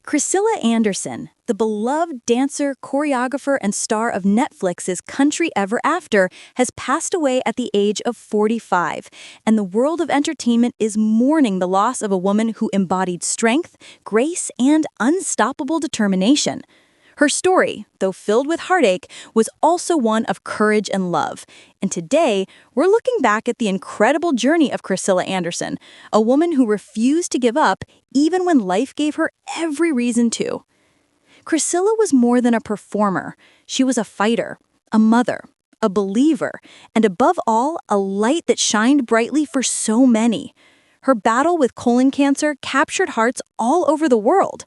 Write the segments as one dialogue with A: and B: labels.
A: Criscilla Anderson, the beloved dancer, choreographer, and star of Netflix's Country Ever After, has passed away at the age of 45, and the world of entertainment is mourning the loss of a woman who embodied strength, grace, and unstoppable determination. Her story, though filled with heartache, was also one of courage and love. And today, we're looking back at the incredible journey of Criscilla Anderson, a woman who refused to give up even when life gave her every reason to. Criscilla was more than a performer. She was a fighter, a mother, a believer, and above all, a light that shined brightly for so many. Her battle with colon cancer captured hearts all over the world.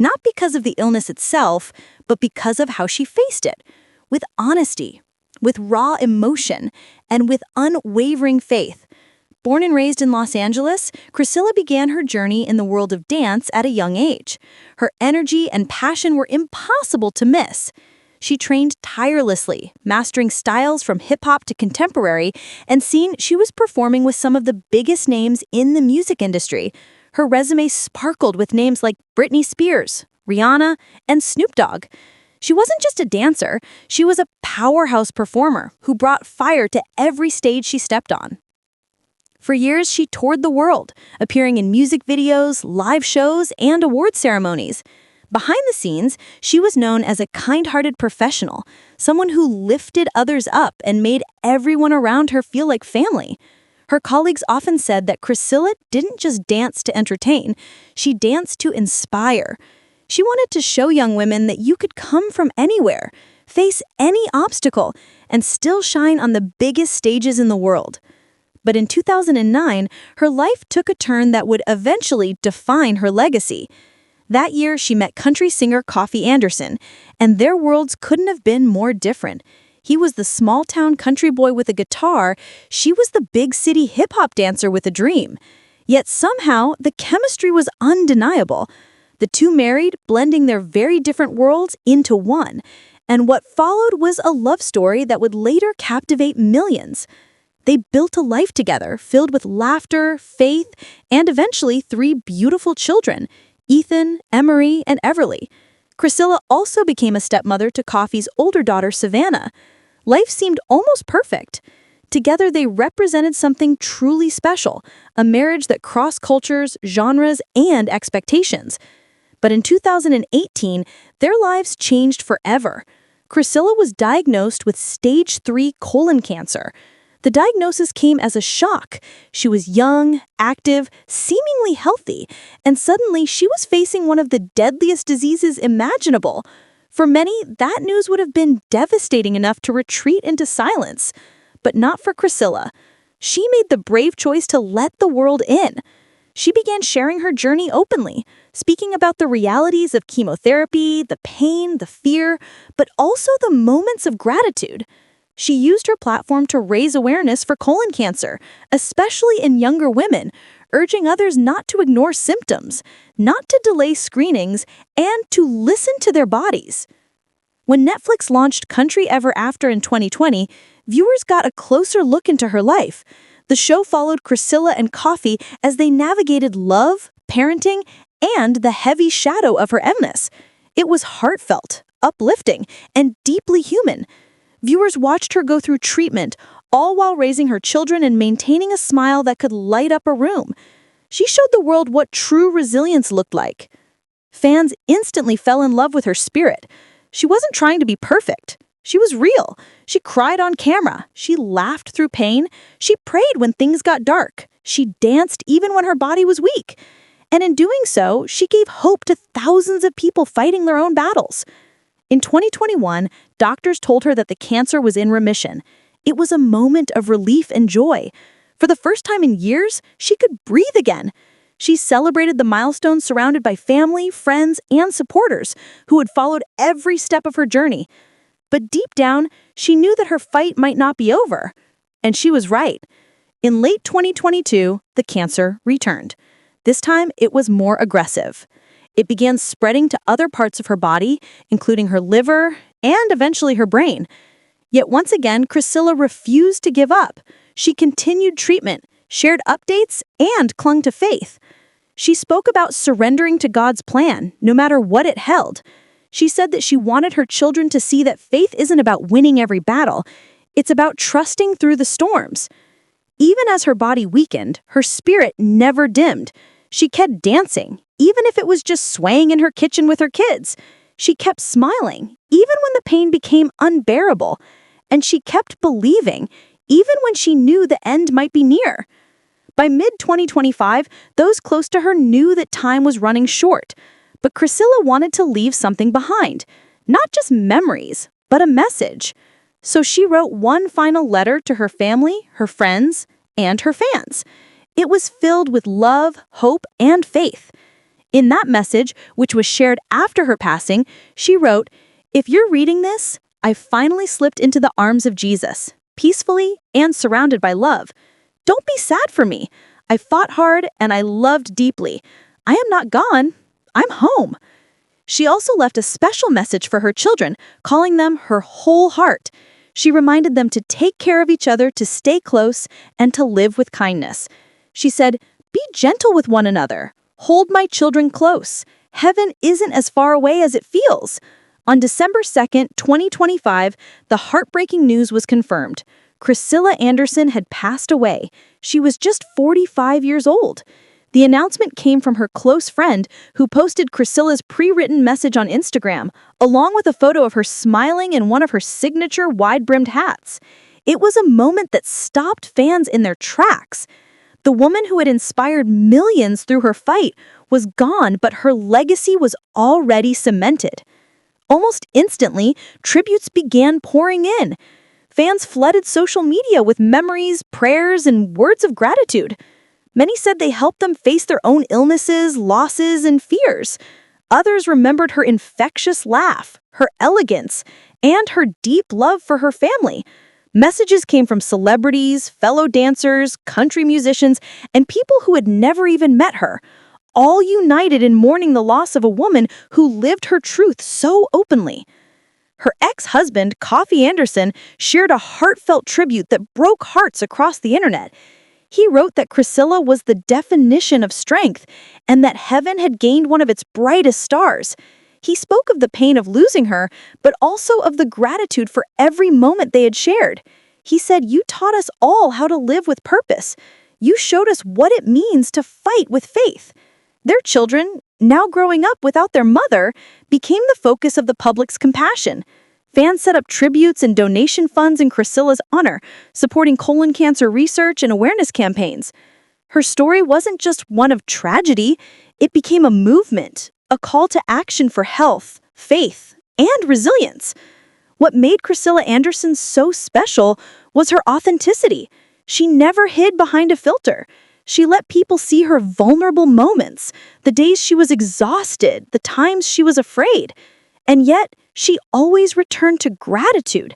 A: Not because of the illness itself, but because of how she faced it, with honesty, with raw emotion, and with unwavering faith. Born and raised in Los Angeles, Criscilla began her journey in the world of dance at a young age. Her energy and passion were impossible to miss. She trained tirelessly, mastering styles from hip-hop to contemporary, and soon she was performing with some of the biggest names in the music industry. Her resume sparkled with names like Britney Spears, Rihanna, and Snoop Dogg. She wasn't just a dancer, she was a powerhouse performer who brought fire to every stage she stepped on. For years, she toured the world, appearing in music videos, live shows, and award ceremonies. Behind the scenes, she was known as a kind-hearted professional, someone who lifted others up and made everyone around her feel like family. Her colleagues often said that Criscilla didn't just dance to entertain, she danced to inspire. She wanted to show young women that you could come from anywhere, face any obstacle, and still shine on the biggest stages in the world. But in 2009, her life took a turn that would eventually define her legacy. That year, she met country singer Coffey Anderson, and their worlds couldn't have been more different. He was the small-town country boy with a guitar. She was the big-city hip-hop dancer with a dream. Yet somehow, the chemistry was undeniable. The two married, blending their very different worlds into one. And what followed was a love story that would later captivate millions. They built a life together, filled with laughter, faith, and eventually 3 beautiful children, Ethan, Emery, and Everly. Criscilla also became a stepmother to Coffey's older daughter, Savannah. Life seemed almost perfect. Together, they represented something truly special, a marriage that crossed cultures, genres, and expectations. But in 2018, their lives changed forever. Criscilla was diagnosed with stage 3 colon cancer. The diagnosis came as a shock. She was young, active, seemingly healthy, and suddenly she was facing one of the deadliest diseases imaginable. For many, that news would have been devastating enough to retreat into silence. But not for Criscilla. She made the brave choice to let the world in. She began sharing her journey openly, speaking about the realities of chemotherapy, the pain, the fear, but also the moments of gratitude. She used her platform to raise awareness for colon cancer, especially in younger women, urging others not to ignore symptoms, not to delay screenings, and to listen to their bodies. When Netflix launched Country Ever After in 2020, viewers got a closer look into her life. The show followed Criscilla and Coffey as they navigated love, parenting, and the heavy shadow of her illness. It was heartfelt, uplifting, and deeply human. Viewers watched her go through treatment, all while raising her children and maintaining a smile that could light up a room. She showed the world what true resilience looked like. Fans instantly fell in love with her spirit. She wasn't trying to be perfect. She was real. She cried on camera. She laughed through pain. She prayed when things got dark. She danced even when her body was weak. And in doing so, she gave hope to thousands of people fighting their own battles. In 2021, doctors told her that the cancer was in remission. It was a moment of relief and joy. For the first time in years, she could breathe again. She celebrated the milestone surrounded by family, friends, and supporters who had followed every step of her journey. But deep down, she knew that her fight might not be over. And she was right. In late 2022, the cancer returned. This time, it was more aggressive. It began spreading to other parts of her body, including her liver and eventually her brain. Yet once again, Criscilla refused to give up. She continued treatment, shared updates, and clung to faith. She spoke about surrendering to God's plan, no matter what it held. She said that she wanted her children to see that faith isn't about winning every battle. It's about trusting through the storms. Even as her body weakened, her spirit never dimmed. She kept dancing, even if it was just swaying in her kitchen with her kids. She kept smiling, even when the pain became unbearable. And she kept believing, even when she knew the end might be near. By mid-2025, those close to her knew that time was running short. But Criscilla wanted to leave something behind. Not just memories, but a message. So she wrote one final letter to her family, her friends, and her fans. It was filled with love, hope, and faith. In that message, which was shared after her passing, she wrote, "If you're reading this, I finally slipped into the arms of Jesus, peacefully and surrounded by love. Don't be sad for me. I fought hard and I loved deeply. I am not gone. I'm home." She also left a special message for her children, calling them her whole heart. She reminded them to take care of each other, to stay close, and to live with kindness. She said, "Be gentle with one another. Hold my children close. Heaven isn't as far away as it feels." On December 2nd, 2025, the heartbreaking news was confirmed. Criscilla Anderson had passed away. She was just 45 years old. The announcement came from her close friend, who posted Criscilla's pre-written message on Instagram, along with a photo of her smiling in one of her signature wide-brimmed hats. It was a moment that stopped fans in their tracks. The woman who had inspired millions through her fight was gone, but her legacy was already cemented. Almost instantly, tributes began pouring in. Fans flooded social media with memories, prayers, and words of gratitude. Many said they helped them face their own illnesses, losses, and fears. Others remembered her infectious laugh, her elegance, and her deep love for her family. Messages came from celebrities, fellow dancers, country musicians, and people who had never even met her, all united in mourning the loss of a woman who lived her truth so openly. Her ex-husband, Coffey Anderson, shared a heartfelt tribute that broke hearts across the internet. He wrote that Criscilla was the definition of strength and that heaven had gained one of its brightest stars. He spoke of the pain of losing her, but also of the gratitude for every moment they had shared. He said, "You taught us all how to live with purpose. You showed us what it means to fight with faith." Their children, now growing up without their mother, became the focus of the public's compassion. Fans set up tributes and donation funds in Criscilla's honor, supporting colon cancer research and awareness campaigns. Her story wasn't just one of tragedy, it became a movement, a call to action for health, faith, and resilience. What made Criscilla Anderson so special was her authenticity. She never hid behind a filter. She let people see her vulnerable moments, the days she was exhausted, the times she was afraid. And yet, she always returned to gratitude.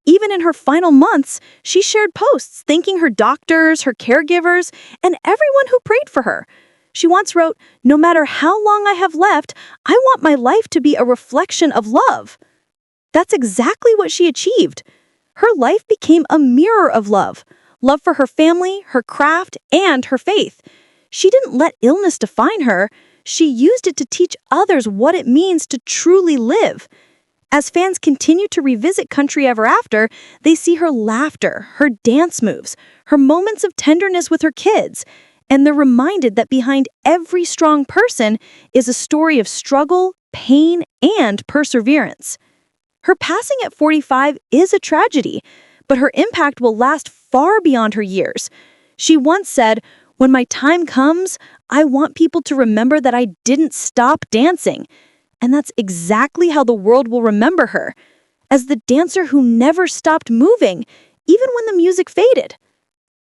A: Even in her final months, she shared posts thanking her doctors, her caregivers, and everyone who prayed for her. She once wrote, "No matter how long I have left, I want my life to be a reflection of love." That's exactly what she achieved. Her life became a mirror of love. Love for her family, her craft, and her faith. She didn't let illness define her. She used it to teach others what it means to truly live. As fans continue to revisit Country Ever After, they see her laughter, her dance moves, her moments of tenderness with her kids, and they're reminded that behind every strong person is a story of struggle, pain, and perseverance. Her passing at 45 is a tragedy, but her impact will last far beyond her years. She once said, "When my time comes, I want people to remember that I didn't stop dancing." And that's exactly how the world will remember her, as the dancer who never stopped moving, even when the music faded.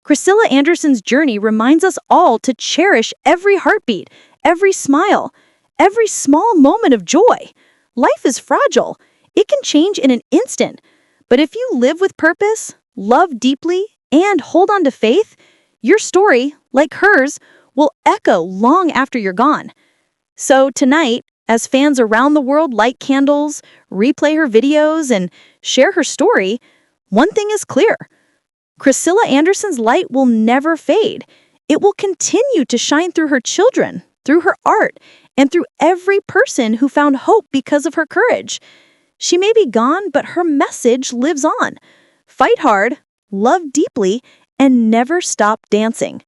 A: Criscilla Anderson's journey reminds us all to cherish every heartbeat, every smile, every small moment of joy. Life is fragile. It can change in an instant. But if you live with purpose, love deeply, and hold on to faith, your story, like hers, will echo long after you're gone. So tonight, as fans around the world light candles, replay her videos, and share her story, one thing is clear. Criscilla Anderson's light will never fade. It will continue to shine through her children, through her art, and through every person who found hope because of her courage. She may be gone, but her message lives on. Fight hard, love deeply, and never stop dancing.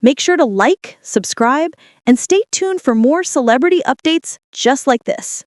A: Make sure to like, subscribe, and stay tuned for more celebrity updates just like this.